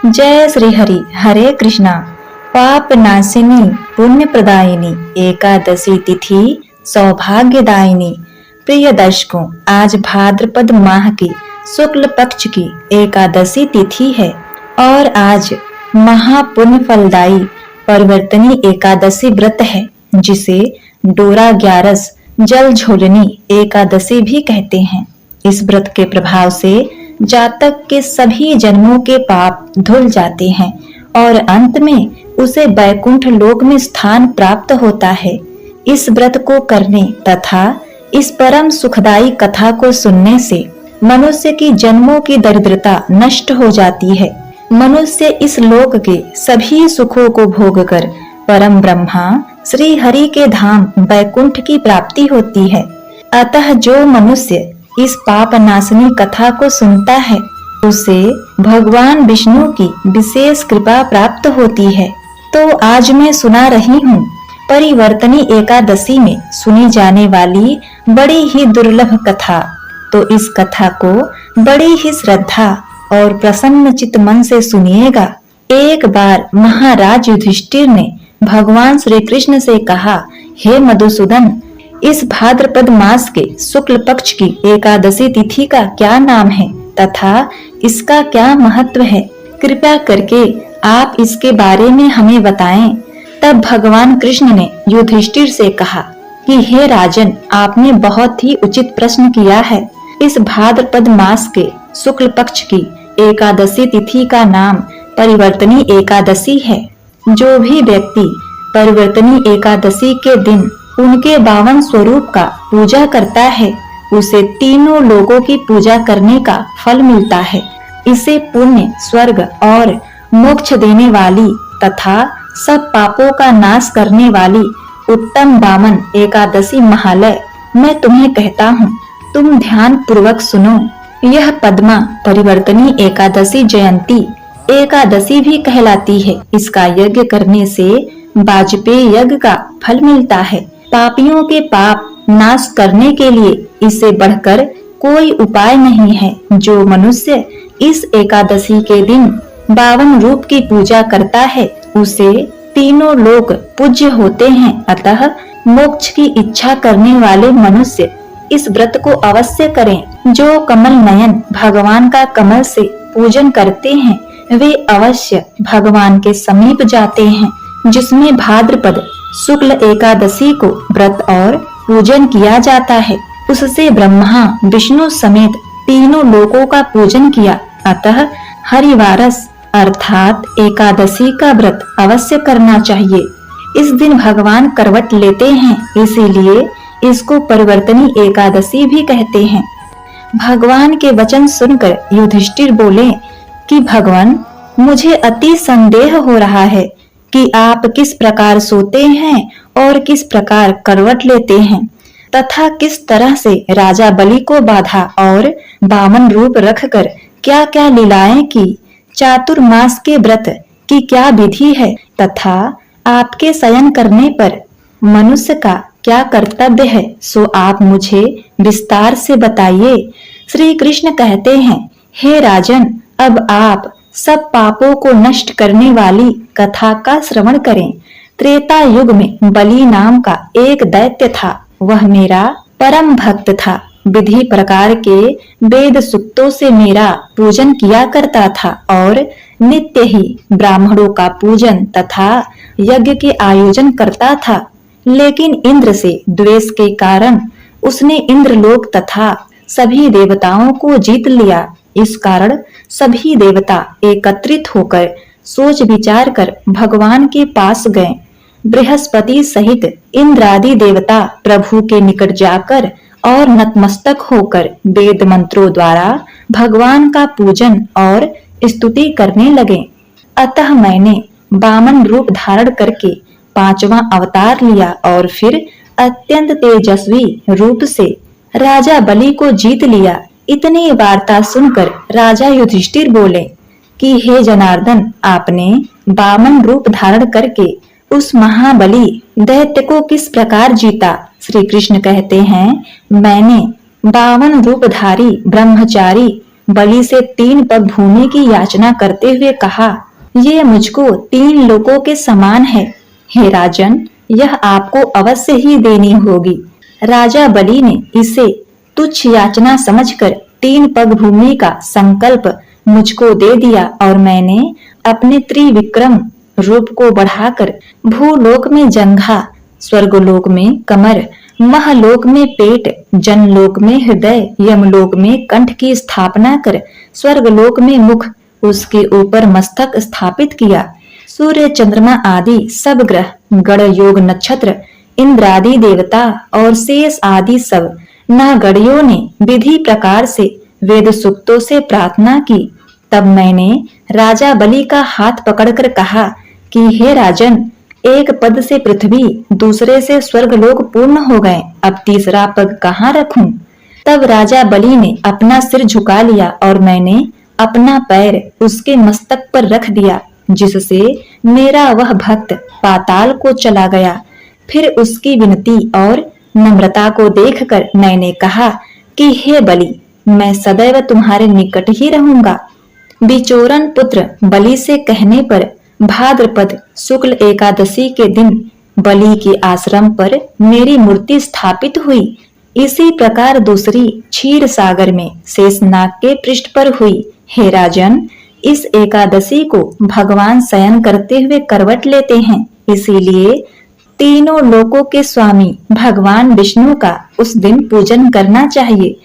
जय श्री हरि। हरे कृष्णा। पाप नाशिनी पुण्य प्रदायिनी एकादशी तिथि सौभाग्यदायिनी। प्रिय दर्शकों, आज भाद्रपद माह की शुक्ल पक्ष की एकादशी तिथि है और आज महापुण्य फलदायी परिवर्तनी एकादशी व्रत है, जिसे डोरा ग्यारस जल झोलनी एकादशी भी कहते हैं। इस व्रत के प्रभाव से जातक के सभी जन्मों के पाप धुल जाते हैं और अंत में उसे बैकुंठ लोक में स्थान प्राप्त होता है। इस व्रत को करने तथा इस परम सुखदायी कथा को सुनने से मनुष्य की जन्मों की दरिद्रता नष्ट हो जाती है। मनुष्य इस लोक के सभी सुखों को भोगकर परम ब्रह्मा श्री हरि के धाम बैकुंठ की प्राप्ति होती है। अतः जो मनुष्य इस पाप नाशनी कथा को सुनता है, उसे भगवान विष्णु की विशेष कृपा प्राप्त होती है। तो आज मैं सुना रही हूँ परिवर्तनी एकादशी में सुनी जाने वाली बड़ी ही दुर्लभ कथा। तो इस कथा को बड़ी ही श्रद्धा और प्रसन्न चित्त मन से सुनिएगा। एक बार महाराज युधिष्ठिर ने भगवान श्री कृष्ण से कहा, हे मधुसूदन, इस भाद्रपद मास के शुक्ल पक्ष की एकादशी तिथि का क्या नाम है तथा इसका क्या महत्व है? कृपया करके आप इसके बारे में हमें बताएं। तब भगवान कृष्ण ने युधिष्ठिर से कहा कि हे राजन, आपने बहुत ही उचित प्रश्न किया है। इस भाद्रपद मास के शुक्ल पक्ष की एकादशी तिथि का नाम परिवर्तनी एकादशी है। जो भी व्यक्ति परिवर्तनी एकादशी के दिन उनके 52 स्वरूप का पूजा करता है, उसे तीनों लोगों की पूजा करने का फल मिलता है। इसे पुण्य, स्वर्ग और मोक्ष देने वाली तथा सब पापों का नाश करने वाली उत्तम 52 एकादशी महालय मैं तुम्हें कहता हूँ। तुम ध्यान पूर्वक सुनो। यह पद्मा परिवर्तनी एकादशी जयंती एकादशी भी कहलाती है। इसका यज्ञ करने से वाजपेय यज्ञ का फल मिलता है। पापियों के पाप नाश करने के लिए इससे बढ़कर कोई उपाय नहीं है। जो मनुष्य इस एकादशी के दिन 52 रूप की पूजा करता है, उसे तीनों लोक पूज्य होते हैं। अतः मोक्ष की इच्छा करने वाले मनुष्य इस व्रत को अवश्य करें। जो कमल नयन भगवान का कमल से पूजन करते हैं, वे अवश्य भगवान के समीप जाते हैं। जिसमें भाद्रपद शुक्ल एकादशी को व्रत और पूजन किया जाता है, उससे ब्रह्मा विष्णु समेत तीनों लोकों का पूजन किया। अतः हरिवारस अर्थात एकादशी का व्रत अवश्य करना चाहिए। इस दिन भगवान करवट लेते हैं, इसीलिए इसको परिवर्तनी एकादशी भी कहते हैं। भगवान के वचन सुनकर युधिष्ठिर बोले कि भगवान, मुझे अति संदेह हो रहा है कि आप किस प्रकार सोते हैं और किस प्रकार करवट लेते हैं तथा किस तरह से राजा बलि को बाधा और 52 रूप रखकर क्या क्या लीलाएं की। चातुर्मास के व्रत की क्या विधि है तथा आपके शयन करने पर मनुष्य का क्या कर्तव्य है, सो आप मुझे विस्तार से बताइए। श्री कृष्ण कहते हैं, हे राजन, अब आप सब पापों को नष्ट करने वाली कथा का श्रवण करें। त्रेता युग में बलि नाम का एक दैत्य था। वह मेरा परम भक्त था। विधि प्रकार के वेद सूक्तों से मेरा पूजन किया करता था और नित्य ही ब्राह्मणों का पूजन तथा यज्ञ के आयोजन करता था। लेकिन इंद्र से द्वेष के कारण उसने इंद्रलोक तथा सभी देवताओं को जीत लिया। इस कारण सभी देवता एकत्रित होकर सोच विचार कर भगवान के पास गए। बृहस्पति सहित इंद्रादि देवता प्रभु के निकट जाकर और नतमस्तक होकर वेद मंत्रों द्वारा भगवान का पूजन और स्तुति करने लगे। अतः मैंने 52 रूप धारण करके 5वां अवतार लिया और फिर अत्यंत तेजस्वी रूप से राजा बलि को जीत लिया। इतनी वार्ता सुनकर राजा युधिष्ठिर बोले कि हे जनार्दन, आपने 52 रूप धारण करके उस महाबली दैत्य को किस प्रकार जीता? श्री कृष्ण कहते हैं, मैंने 52 रूपधारी ब्रह्मचारी बलि से 3 पग भूमि की याचना करते हुए कहा, ये मुझको 3 लोकों के समान है। हे राजन, यह आपको अवश्य ही देनी होगी। राजा बलि ने इसे तुच्छ याचना समझकर 3 पग भूमि का संकल्प मुझको दे दिया और मैंने अपने त्रिविक्रम रूप को बढ़ाकर भूलोक में जंघा, स्वर्गलोक में कमर, महलोक में पेट, जनलोक में हृदय, यमलोक में कंठ की स्थापना कर स्वर्गलोक में मुख, उसके ऊपर मस्तक स्थापित किया। सूर्य, चंद्रमा आदि सब ग्रह, गण योग, नक्षत्र, इंद्रादि देवता और शेष आदि सब नागणियों ने विधि प्रकार से वेद सूक्तों से प्रार्थना की। तब मैंने राजा बलि का हाथ पकड़कर कहा कि हे राजन, एक पद से पृथ्वी, दूसरे से स्वर्गलोक पूर्ण हो गए, अब तीसरा पग कहाँ रखूं? तब राजा बलि ने अपना सिर झुका लिया और मैंने अपना पैर उसके मस्तक पर रख दिया, जिससे मेरा वह भक्त पाताल को चला गया। फिर उसकी विनती और नम्रता को देखकर मैंने कहा कि हे बलि, मैं सदैव तुम्हारे निकट ही रहूंगा। बिचौरन पुत्र बलि से कहने पर भाद्रपद शुक्ल एकादशी के दिन बलि के आश्रम पर मेरी मूर्ति स्थापित हुई। इसी प्रकार दूसरी क्षीर सागर में शेषनाग के पृष्ठ पर हुई। हे राजन, इस एकादशी को भगवान शयन करते हुए करवट लेते हैं, इसीलिए तीनों लोकों के स्वामी भगवान विष्णु का उस दिन पूजन करना चाहिए।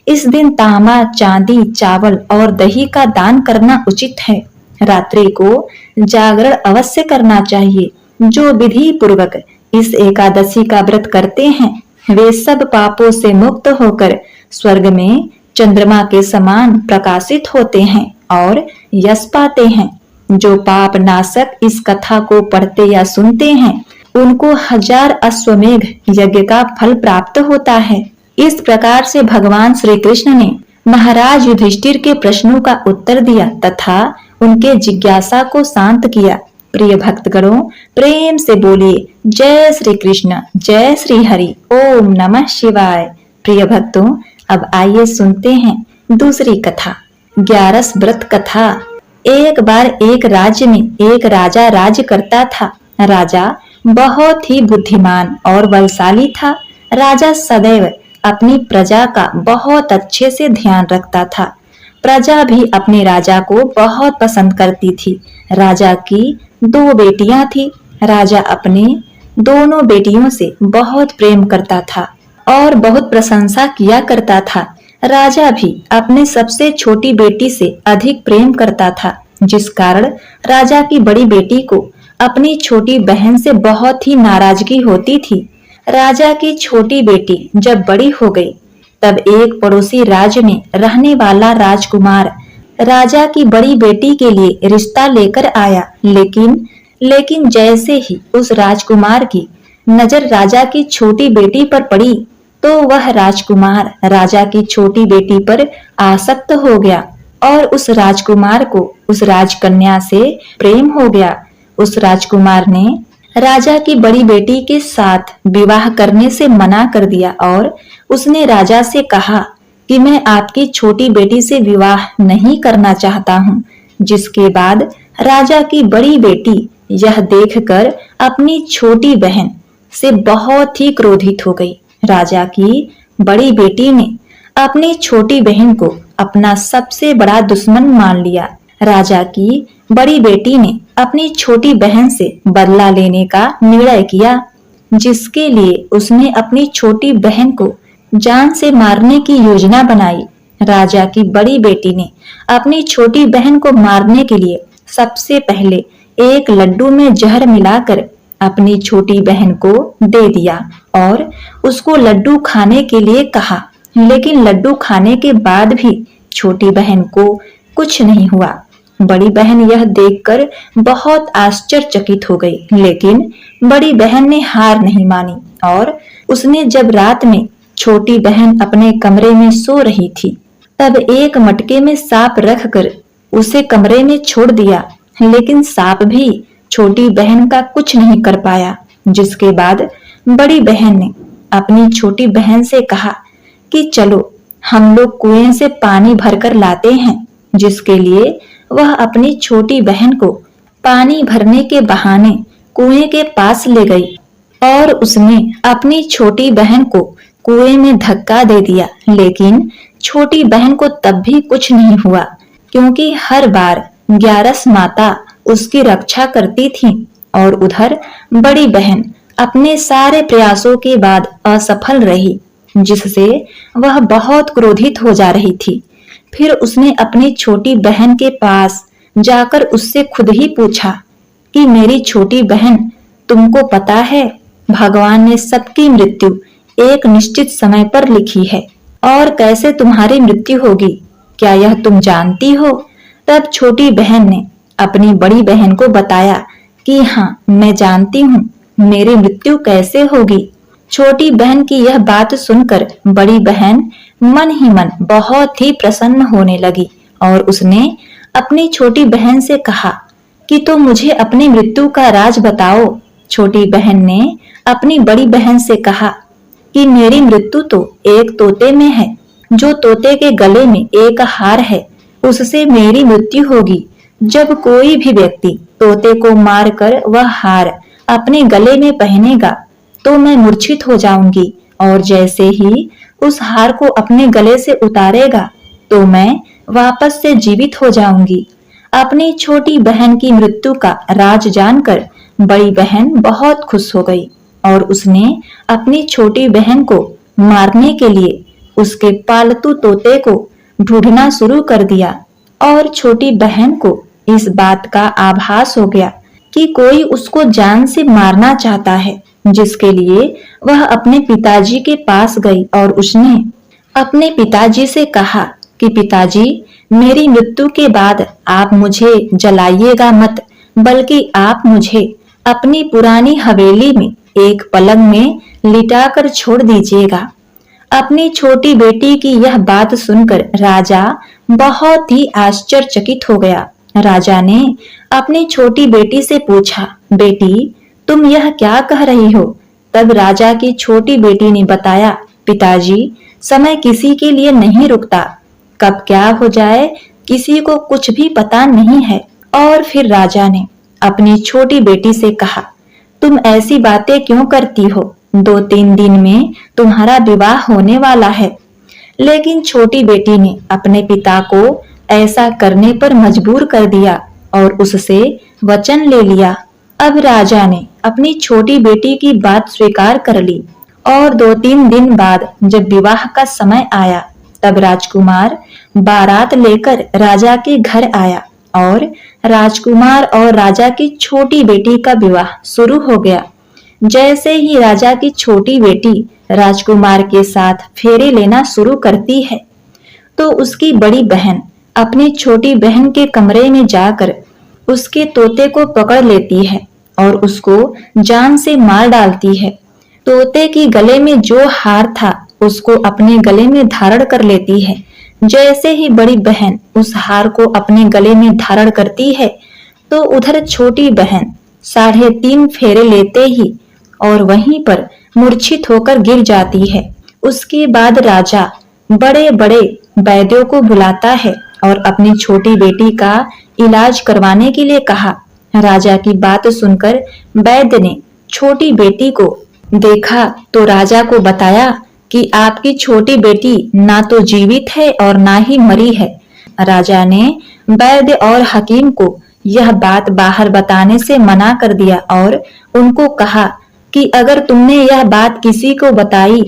इस दिन तांबा, चांदी, चावल और दही का दान करना उचित है। रात्रि को जागरण अवश्य करना चाहिए। जो विधि पूर्वक इस एकादशी का व्रत करते हैं, वे सब पापों से मुक्त होकर स्वर्ग में चंद्रमा के समान प्रकाशित होते हैं और यश पाते हैं। जो पाप नाशक इस कथा को पढ़ते या सुनते हैं, उनको 1000 अश्वमेघ यज्ञ का फल प्राप्त होता है। इस प्रकार से भगवान श्री कृष्ण ने महाराज युधिष्ठिर के प्रश्नों का उत्तर दिया तथा उनके जिज्ञासा को शांत किया। प्रिय भक्तगणों, प्रेम से बोलिए जय श्री कृष्ण, जय श्री हरि, ओम नमः शिवाय। प्रिय भक्तों, अब आइए सुनते हैं दूसरी कथा, 11 व्रत कथा। एक बार एक राज्य में एक राजा राज्य करता था। राजा बहुत ही बुद्धिमान और बलशाली था। राजा सदैव अपनी प्रजा का बहुत अच्छे से ध्यान रखता था। प्रजा भी अपने राजा को बहुत पसंद करती थी। राजा की 2 बेटियां थी। राजा अपने दोनों बेटियों से बहुत प्रेम करता था और बहुत प्रशंसा किया करता था। राजा भी अपने सबसे छोटी बेटी से अधिक प्रेम करता था, जिस कारण राजा की बड़ी बेटी को अपनी छोटी बहन से बहुत ही नाराजगी होती थी। राजा की छोटी बेटी जब बड़ी हो गई, तब एक पड़ोसी राज्य में रहने वाला राजकुमार राजा की बड़ी बेटी के लिए रिश्ता लेकर आया। लेकिन जैसे ही उस राजकुमार की नजर राजा की छोटी बेटी पर पड़ी, तो वह राजकुमार राजा की छोटी बेटी पर आसक्त हो गया और उस राजकुमार को उस राजकन्या से प्रेम हो गया। उस राजकुमार ने राजा की बड़ी बेटी के साथ विवाह करने से मना कर दिया और उसने राजा से कहा कि मैं आपकी छोटी बेटी से विवाह नहीं करना चाहता हूँ। जिसके बाद राजा की बड़ी बेटी यह देखकर अपनी छोटी बहन से बहुत ही क्रोधित हो गई। राजा की बड़ी बेटी ने अपनी छोटी बहन को अपना सबसे बड़ा दुश्मन मान लिया। राजा की बड़ी बेटी ने अपनी छोटी बहन से बदला लेने का निर्णय किया, जिसके लिए उसने अपनी छोटी बहन को जान से मारने की योजना बनाई। राजा की बड़ी बेटी ने अपनी छोटी बहन को मारने के लिए सबसे पहले एक लड्डू में जहर मिलाकर अपनी छोटी बहन को दे दिया और उसको लड्डू खाने के लिए कहा। लेकिन लड्डू खाने के बाद भी छोटी बहन को कुछ नहीं हुआ। बड़ी बहन यह देखकर बहुत आश्चर्यचकित हो गई, लेकिन बड़ी बहन ने हार नहीं मानी और उसने जब रात में छोटी बहन अपने कमरे में सो रही थी, तब एक मटके में सांप रखकर उसे कमरे में छोड़ दिया। लेकिन सांप भी छोटी बहन का कुछ नहीं कर पाया। जिसके बाद बड़ी बहन ने अपनी छोटी बहन से कहा कि चलो हम लोग कुएं से पानी भरकर लाते हैं, जिसके लिए वह अपनी छोटी बहन को पानी भरने के बहाने कुएं के पास ले गई और उसने अपनी छोटी बहन को कुएं में धक्का दे दिया। लेकिन छोटी बहन को तब भी कुछ नहीं हुआ, क्योंकि हर बार ग्यारस माता उसकी रक्षा करती थी और उधर बड़ी बहन अपने सारे प्रयासों के बाद असफल रही, जिससे वह बहुत क्रोधित हो जा रही थी। फिर उसने अपनी छोटी बहन के पास जाकर उससे खुद ही पूछा कि मेरी छोटी बहन, तुमको पता है भगवान ने सबकी मृत्यु एक निश्चित समय पर लिखी है और कैसे तुम्हारी मृत्यु होगी, क्या यह तुम जानती हो? तब छोटी बहन ने अपनी बड़ी बहन को बताया कि हाँ, मैं जानती हूँ मेरी मृत्यु कैसे होगी। छोटी बहन की यह बात सुनकर बड़ी बहन मन ही मन बहुत ही प्रसन्न होने लगी और उसने अपनी छोटी बहन से कहा कि तो मुझे अपनी मृत्यु का राज बताओ। छोटी बहन ने अपनी बड़ी बहन से कहा कि मेरी मृत्यु तो एक तोते में है, जो तोते के गले में एक हार है, उससे मेरी मृत्यु होगी। जब कोई भी व्यक्ति तोते को मारकर वह हार अपने गले में पहनेगा तो मैं मूर्छित हो जाऊंगी, और जैसे ही उस हार को अपने गले से उतारेगा तो मैं वापस से जीवित हो जाऊंगी। अपनी छोटी बहन की मृत्यु का राज जानकर बड़ी बहन बहुत खुश हो गई और उसने अपनी छोटी बहन को मारने के लिए उसके पालतू तोते को ढूंढना शुरू कर दिया। और छोटी बहन को इस बात का आभास हो गया कि कोई उसको जान से मारना चाहता है, जिसके लिए वह अपने पिताजी के पास गई और उसने अपने पिताजी से कहा कि पिताजी, मेरी मृत्यु के बाद आप मुझे जलाइएगा मत, बल्कि आप मुझे अपनी पुरानी हवेली में एक पलंग में लिटाकर छोड़ दीजिएगा। अपनी छोटी बेटी की यह बात सुनकर राजा बहुत ही आश्चर्यचकित हो गया। राजा ने अपनी छोटी बेटी से पूछा, बेटी, तुम यह क्या कह रही हो? तब राजा की छोटी बेटी ने बताया, पिताजी, समय किसी के लिए नहीं रुकता, कब क्या हो जाए किसी को कुछ भी पता नहीं है। और फिर राजा ने अपनी छोटी बेटी से कहा, तुम ऐसी बातें क्यों करती हो? 2-3 दिन में तुम्हारा विवाह होने वाला है। लेकिन छोटी बेटी ने अपने पिता को ऐसा करने पर मजबूर कर दिया और उससे वचन ले लिया। अब राजा ने अपनी छोटी बेटी की बात स्वीकार कर ली और 2-3 दिन बाद जब विवाह का समय आया तब राजकुमार बारात लेकर राजा के घर आया और राजकुमार और राजा की छोटी बेटी का विवाह शुरू हो गया। जैसे ही राजा की छोटी बेटी राजकुमार के साथ फेरे लेना शुरू करती है तो उसकी बड़ी बहन अपनी छोटी बहन के कमरे में जाकर उसके तोते को पकड़ लेती है और उसको जान से मार डालती है। तोते की गले में जो हार था उसको अपने गले में धारण कर लेती है। जैसे ही बड़ी बहन उस हार को अपने गले में धारण करती है तो उधर छोटी बहन 3.5 फेरे लेते ही और वहीं पर मूर्छित होकर गिर जाती है। उसके बाद राजा बड़े बड़े वैद्यों को बुलाता है और अपनी छोटी बेटी का इलाज करवाने के लिए कहा। राजा की बात सुनकर वैद्य ने छोटी बेटी को देखा तो राजा को बताया कि आपकी छोटी बेटी ना तो जीवित है और ना ही मरी है। राजा ने वैद्य और हकीम को यह बात बाहर बताने से मना कर दिया और उनको कहा कि अगर तुमने यह बात किसी को बताई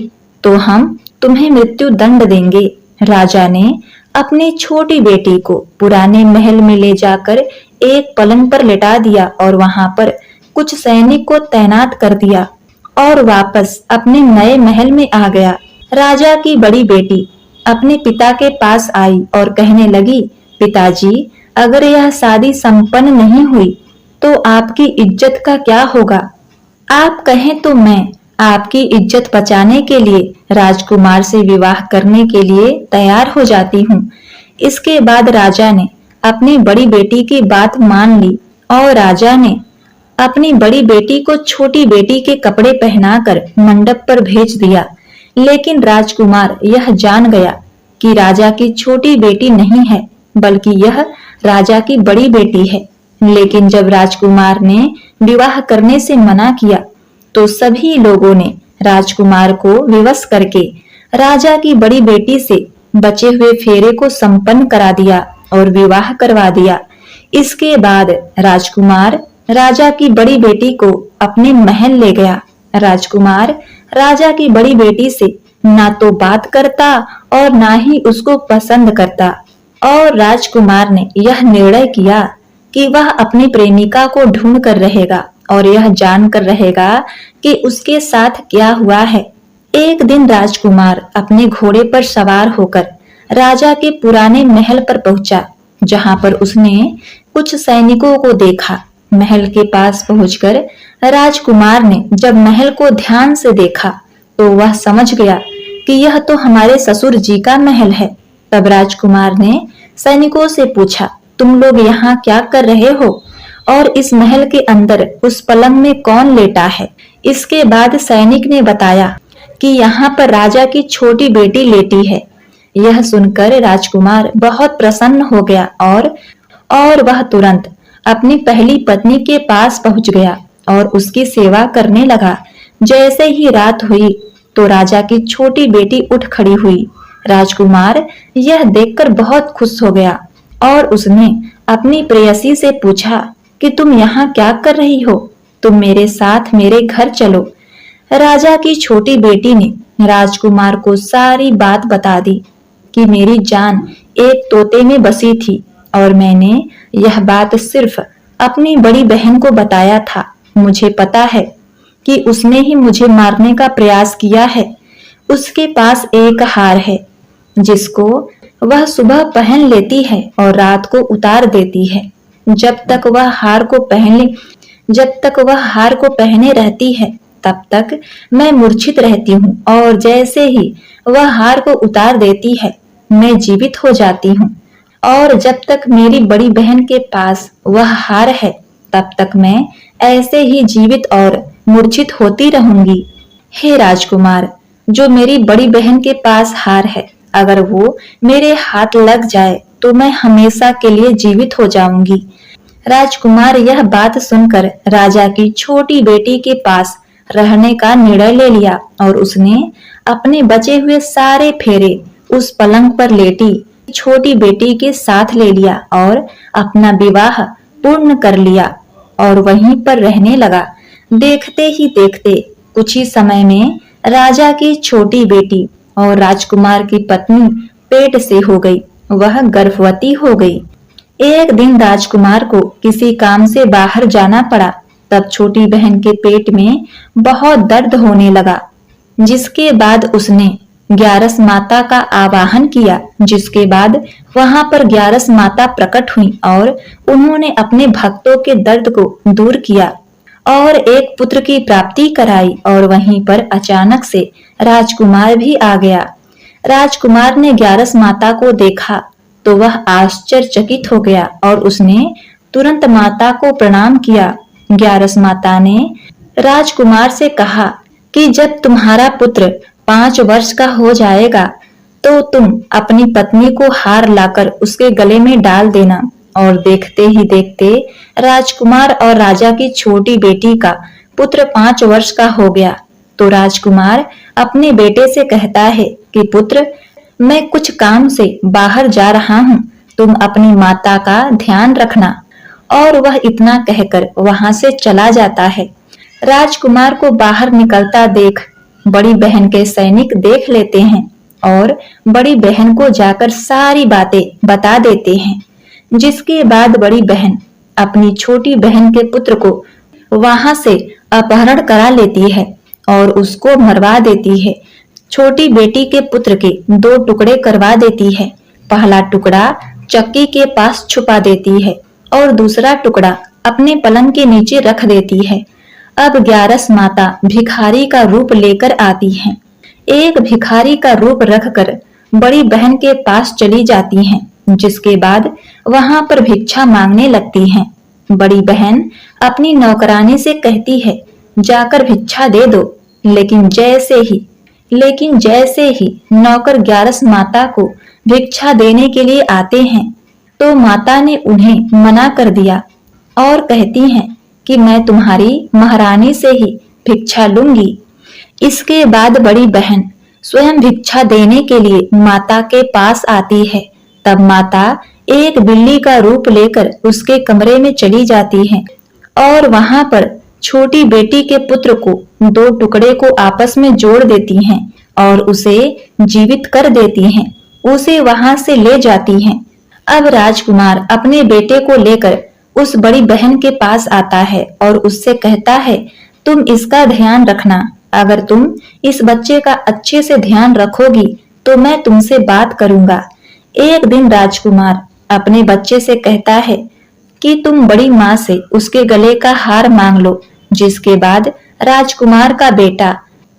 तो हम तुम्हें मृत्यु दंड देंगे। राजा ने अपनी छोटी बेटी को पुराने महल में ले जाकर एक पलंग पर लेटा दिया और वहां पर कुछ सैनिक को तैनात कर दिया और वापस अपने नए महल में आ गया। राजा की बड़ी बेटी अपने पिता के पास आई और कहने लगी, पिताजी, अगर यह शादी संपन्न नहीं हुई तो आपकी इज्जत का क्या होगा? आप कहें तो मैं आपकी इज्जत बचाने के लिए राजकुमार से विवाह करने के लिए तैयार हो जाती हूँ। इसके बाद राजा ने अपनी बड़ी बेटी की बात मान ली और राजा ने अपनी बड़ी बेटी को छोटी बेटी के कपड़े पहनाकर मंडप पर भेज दिया। लेकिन राजकुमार यह जान गया कि राजा की छोटी बेटी नहीं है, बल्कि यह राजा की बड़ी बेटी है। लेकिन जब राजकुमार ने विवाह करने से मना किया, तो सभी लोगों ने राजकुमार को विवश करके राजा की बड़ी बेटी से बचे हुए फेरे को संपन्न करा दिया और विवाह करवा दिया। इसके बाद राजकुमार राजा की बड़ी बेटी को अपने महल ले गया। राजकुमार राजा की बड़ी बेटी से ना तो बात करता और ना ही उसको पसंद करता, और राजकुमार ने यह निर्णय किया कि वह अपनी प्रेमिका को ढूंढ कर रहेगा और यह जानकर रहेगा कि उसके साथ क्या हुआ है। एक दिन राजकुमार अपने घोड़े पर सवार होकर राजा के पुराने महल पर पहुंचा, जहां पर उसने कुछ सैनिकों को देखा। महल के पास पहुंचकर राजकुमार ने जब महल को ध्यान से देखा, तो वह समझ गया कि यह तो हमारे ससुर जी का महल है। तब राजकुमार ने सैनिकों से पूछा, तुम लोग यहाँ क्या कर रहे हो और इस महल के अंदर उस पलंग में कौन लेटा है? इसके बाद सैनिक ने बताया कि यहाँ पर राजा की छोटी बेटी लेटी है। यह सुनकर राजकुमार बहुत प्रसन्न हो गया और वह तुरंत अपनी पहली पत्नी के पास पहुंच गया और उसकी सेवा करने लगा। जैसे ही रात हुई तो राजा की छोटी बेटी उठ खड़ी हुई। राजकुमार यह देखकर बहुत खुश हो गया और उसने अपनी प्रेयसी से पूछा कि तुम यहाँ क्या कर रही हो? तुम मेरे साथ मेरे घर चलो। राजा की छोटी बेटी ने राजकुमार को सारी बात बता दी कि मेरी जान एक तोते में बसी थी और मैंने यह बात सिर्फ अपनी बड़ी बहन को बताया था। मुझे पता है कि उसने ही मुझे मारने का प्रयास किया है। उसके पास एक हार है जिसको वह सुबह पहन लेती है और रात को उतार देती है। जब तक वह हार को पहने रहती है, तब तक मैं मूर्छित रहती हूँ और जैसे ही वह हार को उतार देती है, मैं जीवित हो जाती हूँ। और जब तक मेरी बड़ी बहन के पास वह हार है, तब तक मैं ऐसे ही जीवित और मूर्छित होती रहूंगी। हे राजकुमार, जो मेरी बड़ी बहन के पास हार है, अगर वो मेरे हाथ लग जाए तो मैं हमेशा के लिए जीवित हो जाऊंगी। राजकुमार यह बात सुनकर राजा की छोटी बेटी के पास रहने का निर्णय ले लिया और उसने अपने बचे हुए सारे फेरे उस पलंग पर लेटी छोटी बेटी के साथ ले लिया और अपना विवाह पूर्ण कर लिया और वहीं पर रहने लगा। देखते ही देखते कुछ ही समय में राजा की छोटी बेटी और राजकुमार की पत्नी पेट से हो गई। वह गर्भवती हो गई। एक दिन राजकुमार को किसी काम से बाहर जाना पड़ा। तब छोटी बहन के पेट में बहुत दर्द होने लगा, जिसके बाद उसने ग्यारस माता का आवाहन किया। जिसके बाद वहां पर ग्यारस माता प्रकट हुई और उन्होंने अपने भक्तों के दर्द को दूर किया और एक पुत्र की प्राप्ति कराई। और वहीं पर अचानक से राजकुमार भी आ गया। राजकुमार ने ग्यारस माता को देखा तो वह आश्चर्यचकित हो गया और उसने तुरंत माता को प्रणाम किया। ग्यारस माता ने राजकुमार से कहा कि जब तुम्हारा पुत्र 5 वर्ष का हो जाएगा तो तुम अपनी पत्नी को हार लाकर उसके गले में डाल देना। और देखते ही देखते राजकुमार और राजा की छोटी बेटी का पुत्र 5 वर्ष का हो गया। तो राजकुमार अपने बेटे से कहता है कि पुत्र, मैं कुछ काम से बाहर जा रहा हूँ, तुम अपनी माता का ध्यान रखना। और वह इतना कहकर वहां से चला जाता है। राजकुमार को बाहर निकलता देख बड़ी बहन के सैनिक देख लेते हैं और बड़ी बहन को जाकर सारी बातें बता देते हैं। जिसके बाद बड़ी बहन अपनी छोटी बहन के पुत्र को वहां से अपहरण करा लेती है और उसको मरवा देती है। छोटी बेटी के पुत्र के 2 टुकड़े करवा देती है। पहला टुकड़ा चक्की के पास छुपा देती है और दूसरा टुकड़ा अपने पलंग के नीचे रख देती है। अब ग्यारस माता भिखारी का रूप लेकर आती हैं। एक भिखारी का रूप रखकर बड़ी बहन के पास चली जाती हैं, जिसके बाद वहां पर भिक्षा मांगने लगती हैं। बड़ी बहन अपनी नौकरानी से कहती है, जाकर भिक्षा दे दो। लेकिन जैसे ही नौकर ग्यारस माता को भिक्षा देने के लिए आते हैं तो माता ने उन्हें मना कर दिया और कहती हैं कि मैं तुम्हारी महारानी से ही भिक्षा लूंगी। इसके बाद बड़ी बहन स्वयं भिक्षा देने के लिए माता के पास आती है। तब माता एक बिल्ली का रूप लेकर उसके कमरे में चली जाती है और वहां पर छोटी बेटी के पुत्र को दो टुकड़े को आपस में जोड़ देती हैं और उसे जीवित कर देती हैं। उसे वहां से ले जाती हैं। अब राजकुमार अपने बेटे को लेकर उस बड़ी बहन के पास आता है और उससे कहता है, तुम इसका ध्यान रखना। अगर तुम इस बच्चे का अच्छे से ध्यान रखोगी तो मैं तुमसे बात करूंगा। एक दिन राजकुमार अपने बच्चे से कहता है कि तुम बड़ी माँ से उसके गले का हार मांग लो। जिसके बाद राजकुमार का बेटा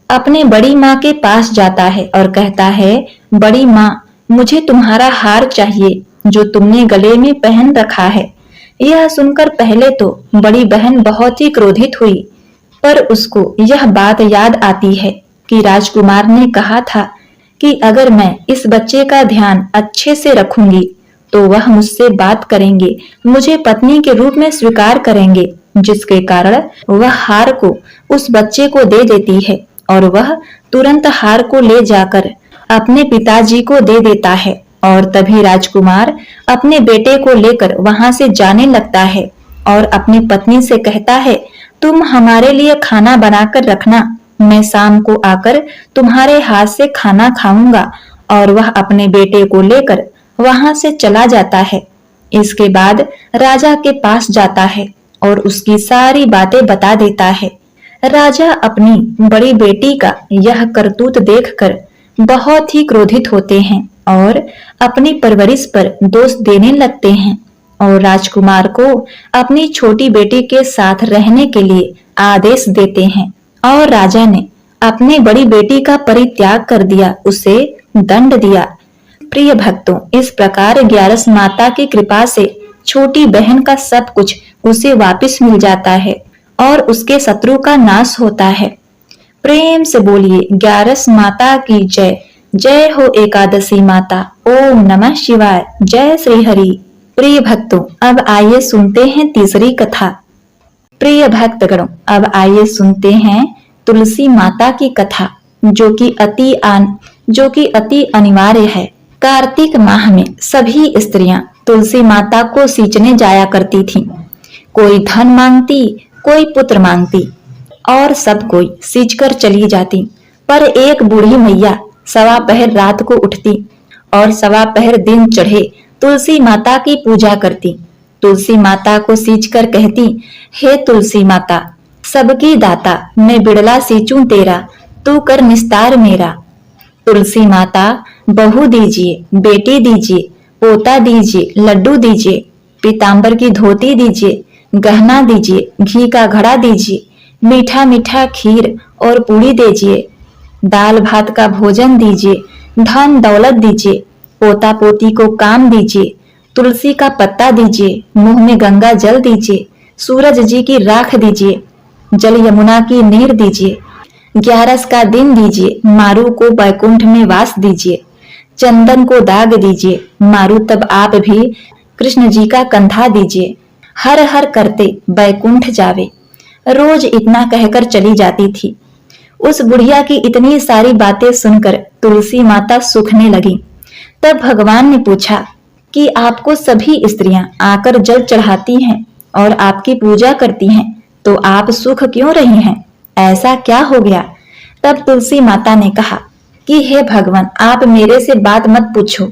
अपने बड़ी माँ के पास जाता है और कहता है, बड़ी माँ, मुझे तुम्हारा हार चाहिए जो तुमने गले में पहन रखा है। यह सुनकर पहले तो बड़ी बहन बहुत ही क्रोधित हुई, पर उसको यह बात याद आती है कि राजकुमार ने कहा था कि अगर मैं इस बच्चे का ध्यान अच्छे से रखूंगी तो वह मुझसे बात करेंगे, मुझे पत्नी के रूप में स्वीकार करेंगे। जिसके कारण वह हार को उस बच्चे को दे देती है और वह तुरंत हार को ले जाकर अपने पिताजी को दे देता है। और तभी राजकुमार अपने बेटे को लेकर वहां से जाने लगता है और अपनी पत्नी से कहता है, तुम हमारे लिए खाना बनाकर रखना, मैं शाम को आकर तुम्हारे हाथ से खाना खाऊंगा। और वह अपने बेटे को लेकर वहां से चला जाता है। इसके बाद राजा के पास जाता है और उसकी सारी बातें बता देता है। राजा अपनी बड़ी बेटी का यह करतूत देखकर बहुत ही क्रोधित होते हैं और अपनी परवरिश पर दोष देने लगते हैं और राजकुमार को अपनी छोटी बेटी के साथ रहने के लिए आदेश देते हैं। और राजा ने अपनी बड़ी बेटी का परित्याग कर दिया, उसे दंड दिया। प्रिय भक्तों, इस प्रकार ग्यारस माता की कृपा से छोटी बहन का सब कुछ उसे वापस मिल जाता है और उसके शत्रु का नाश होता है। प्रेम से बोलिए ग्यारस माता की जय। जय हो एकादशी माता। ओम नमः शिवाय। जय श्री हरि। प्रिय भक्तों, अब आइए सुनते हैं तीसरी कथा। प्रिय भक्तगणों, अब आइए सुनते हैं तुलसी माता की कथा, जो कि अति अनिवार्य है। कार्तिक माह में सभी स्त्रियां तुलसी माता को सींचने जाया करती थीं। कोई धन मांगती, कोई पुत्र मांगती और सब कोई सींचकर चली जाती। पर एक बूढ़ी मैया सवा पहर रात को उठती और सवा पहर दिन चढ़े तुलसी माता की पूजा करती। तुलसी माता को सींचकर कहती, हे तुलसी माता, सबकी दाता, मैं बिड़ला सींचूं तेरा, तू कर निस्तार मेरा। तुलसी माता, बहू दीजिए, बेटी दीजिए, पोता दीजिए, लड्डू दीजिए, पीतांबर की धोती दीजिए, गहना दीजिए, घी का घड़ा दीजिए, मीठा मीठा खीर और पूड़ी दीजिए, दाल भात का भोजन दीजिए, धन दौलत दीजिए, पोता पोती को काम दीजिए, तुलसी का पत्ता दीजिए, मुंह में गंगा जल दीजिए, सूरज जी की राख दीजिए, जल यमुना की नीर दीजिए, ग्यारस का दिन दीजिए, मारू को बैकुंठ में वास दीजिए, चंदन को दाग दीजिए, मारू तब आप भी कृष्ण जी का कंधा दीजिए, हर हर करते बैकुंठ जावे। रोज इतना कहकर चली जाती थी। उस बुढ़िया की इतनी सारी बातें सुनकर तुलसी माता सूखने लगी। तब भगवान ने पूछा कि आपको सभी स्त्रियां आकर जल चढ़ाती हैं और आपकी पूजा करती हैं, तो आप सूख क्यों रही हैं? ऐसा क्या हो गया? तब तुलसी माता ने कहा कि हे भगवान, आप मेरे से बात मत पूछो।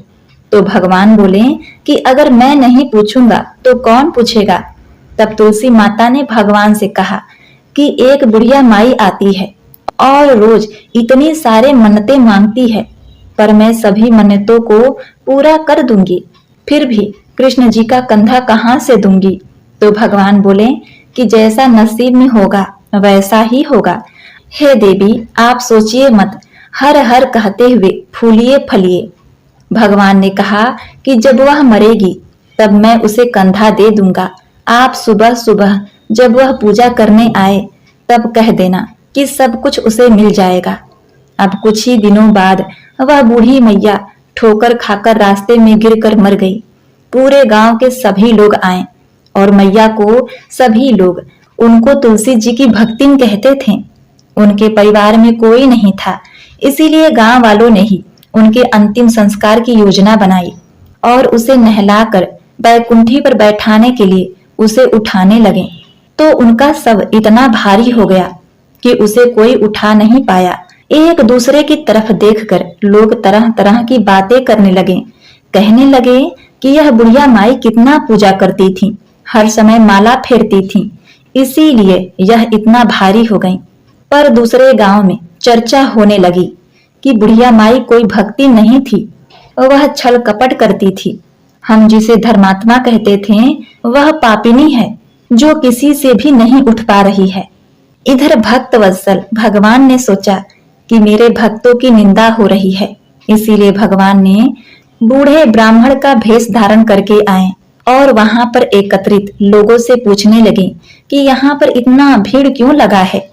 तो भगवान बोले कि अगर मैं नहीं पूछूंगा तो कौन पूछेगा? तब तुलसी माता ने भगवान से कहा कि एक बुढ़िया माई आती है और रोज इतनी सारे मन्नतें मांगती है, पर मैं सभी मन्नतों को पूरा कर दूंगी, फिर भी कृष्ण जी का कंधा कहाँ से दूंगी? तो भगवान बोले कि जैसा नसीब में होगा वैसा ही होगा। हे देवी, आप सोचिए मत, हर हर कहते हुए फूलिए फलिए। भगवान ने कहा कि जब वह मरेगी तब मैं उसे कंधा दे दूंगा। आप सुबह सुबह जब वह पूजा करने आए तब कह देना कि सब कुछ उसे मिल जाएगा। अब कुछ ही दिनों बाद वह बूढ़ी मैया ठोकर खाकर रास्ते में गिरकर मर गई। पूरे गांव के सभी लोग आए और मैया को सभी लोग उनको तुलसी जी की भक्तिन कहते थे। उनके परिवार में कोई नहीं था, इसीलिए गांव वालों ने ही उनके अंतिम संस्कार की योजना बनाई और उसे नहलाकर बैकुंठी पर बैठाने के लिए उसे उठाने लगे। तो उनका शव इतना भारी हो गया कि उसे कोई उठा नहीं पाया। एक दूसरे की तरफ देखकर लोग तरह तरह की बातें करने लगे। कहने लगे कि यह बुढ़िया माई कितना पूजा करती थी, हर समय माला फेरती थी, इसीलिए यह इतना भारी हो गई। पर दूसरे गांव में चर्चा होने लगी कि बुढ़िया माई कोई भक्ति नहीं थी, वह छल कपट करती थी। हम जिसे धर्मात्मा कहते थे वह पापिनी है जो किसी से भी नहीं उठ पा रही है। इधर भक्त वत्सल भगवान ने सोचा कि मेरे भक्तों की निंदा हो रही है, इसीलिए भगवान ने बूढ़े ब्राह्मण का भेष धारण करके आए और वहां पर एकत्रित लोगों से पूछने लगे कि यहाँ पर इतना भीड़ क्यों लगा है,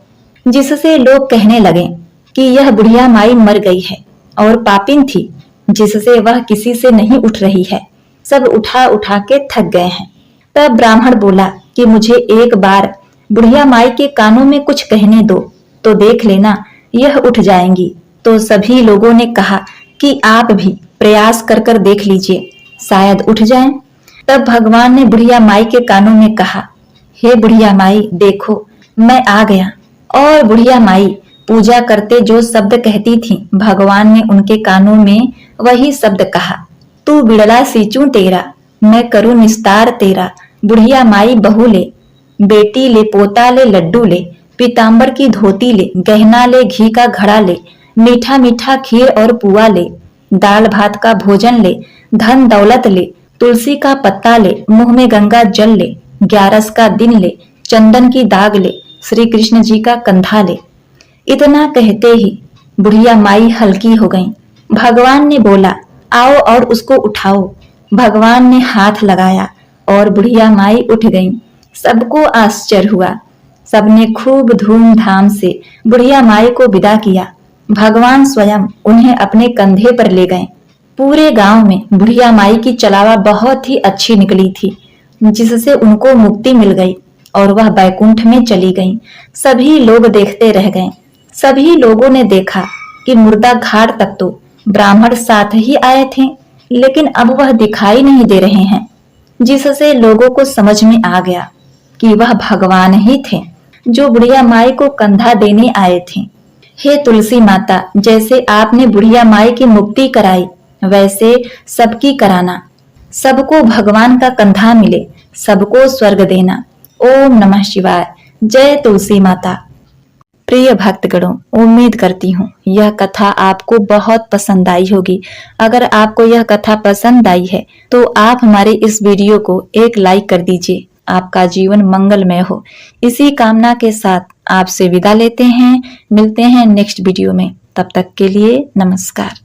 जिससे लोग कहने लगे कि यह बुढ़िया माई मर गई है और पापिन थी, जिससे वह किसी से नहीं उठ रही है। सब उठा उठा के थक गए हैं। तब ब्राह्मण बोला कि मुझे एक बार बुढ़िया माई के कानों में कुछ कहने दो, तो देख लेना यह उठ जाएंगी। तो सभी लोगों ने कहा कि आप भी प्रयास कर कर देख लीजिए, शायद उठ जाएं। तब भगवान ने बुढ़िया माई के कानों में कहा, हे बुढ़िया माई देखो मैं आ गया। और बुढ़िया माई पूजा करते जो शब्द कहती थी, भगवान ने उनके कानों में वही शब्द कहा, तू बिड़ला सींचूं तेरा, मैं करूं निस्तार तेरा। बुढ़िया माई बहू ले, बेटी ले, पोता ले, लड्डू ले, पीताम्बर की धोती ले, गहना ले, घी का घड़ा ले, मीठा मीठा खीर और पुआ ले, दाल भात का भोजन ले, धन दौलत ले, तुलसी का पत्ता ले, मुंह में गंगा जल ले, 11 का दिन ले, चंदन की दाग ले, श्री कृष्ण जी का कंधा ले। इतना कहते ही बुढ़िया माई हल्की हो गई। भगवान ने बोला, आओ और उसको उठाओ। भगवान ने हाथ लगाया और बुढ़िया माई उठ गई। सबको आश्चर्य हुआ। सबने खूब धूमधाम से बुढ़िया माई को विदा किया। भगवान स्वयं उन्हें अपने कंधे पर ले गए। पूरे गांव में बुढ़िया माई की चलावा बहुत ही अच्छी निकली थी, जिससे उनको मुक्ति मिल गई और वह बैकुंठ में चली गई। सभी लोग देखते रह गए। सभी लोगों ने देखा कि मुर्दा घाट तक तो ब्राह्मण साथ ही आए थे, लेकिन अब वह दिखाई नहीं दे रहे हैं, जिससे लोगों को समझ में आ गया कि वह भगवान ही थे जो बुढ़िया माई को कंधा देने आए थे। हे तुलसी माता, जैसे आपने बुढ़िया माई की मुक्ति कराई, वैसे सबकी कराना। सबको भगवान का कंधा मिले, सबको स्वर्ग देना। ओम नमः शिवाय। जय तुलसी माता। प्रिय भक्तगणों, उम्मीद करती हूँ यह कथा आपको बहुत पसंद आई होगी। अगर आपको यह कथा पसंद आई है तो आप हमारे इस वीडियो को एक लाइक कर दीजिए। आपका जीवन मंगलमय हो, इसी कामना के साथ आपसे विदा लेते हैं। मिलते हैं नेक्स्ट वीडियो में। तब तक के लिए नमस्कार।